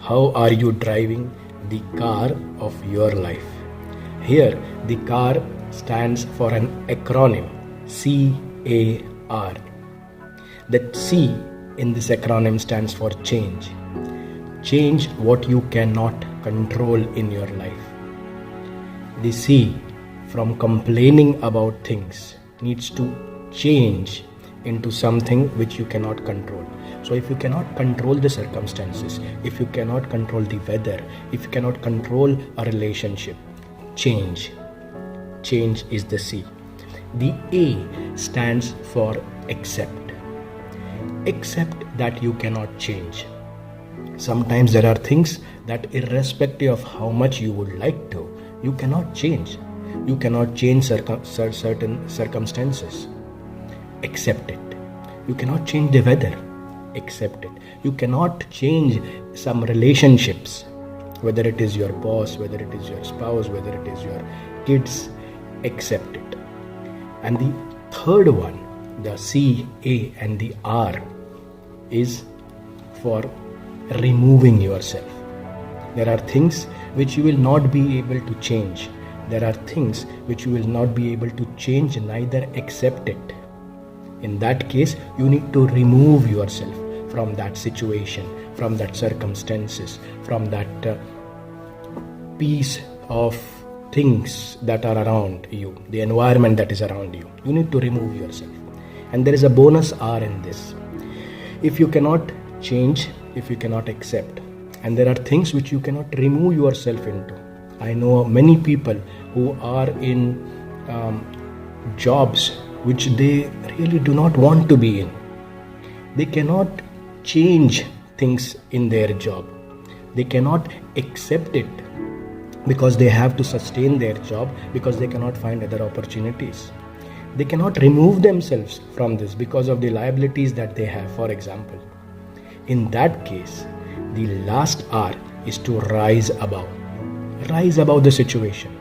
How are you driving the car of your life? Here, the car stands for an acronym CAR. That C in this acronym stands for change. Change what you cannot control in your life. The C from complaining about things needs to change into something which you cannot control. So if you cannot control the circumstances, if you cannot control the weather, if you cannot control a relationship, change. Change is the C. The A stands for accept. Accept that you cannot change. Sometimes there are things that irrespective of how much you would like to, you cannot change. You cannot change certain circumstances. Accept it. You cannot change the weather. Accept it. You cannot change some relationships, whether it is your boss, whether it is your spouse, whether it is your kids. Accept it. And the third one, the C, A and the R, is for removing yourself. There are things which you will not be able to change. There are things which you will not be able to change, neither accept it. In that case, you need to remove yourself from that situation, from that circumstances, from that piece of things that are around you, the environment that is around you. You need to remove yourself. And there is a bonus R in this. If you cannot change, if you cannot accept, and there are things which you cannot remove yourself into. I know many people who are in jobs which they really do not want to be in. They cannot change things in their job. They cannot accept it because they have to sustain their job, because they cannot find other opportunities. They cannot remove themselves from this because of the liabilities that they have, for example. In that case, the last R is to rise above. Rise above the situation.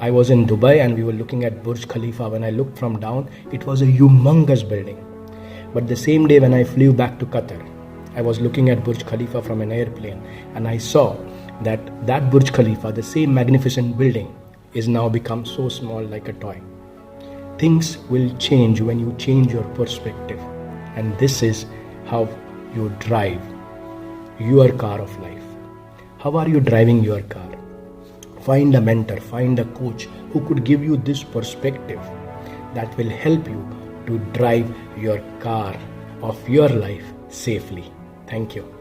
I was in Dubai and we were looking at Burj Khalifa. When I looked from down, it was a humongous building. But the same day when I flew back to Qatar, I was looking at Burj Khalifa from an airplane and I saw that Burj Khalifa, the same magnificent building, is now become so small like a toy. Things will change when you change your perspective. And this is how you drive your car of life. How are you driving your car? Find a mentor, find a coach who could give you this perspective that will help you to drive your car of your life safely. Thank you.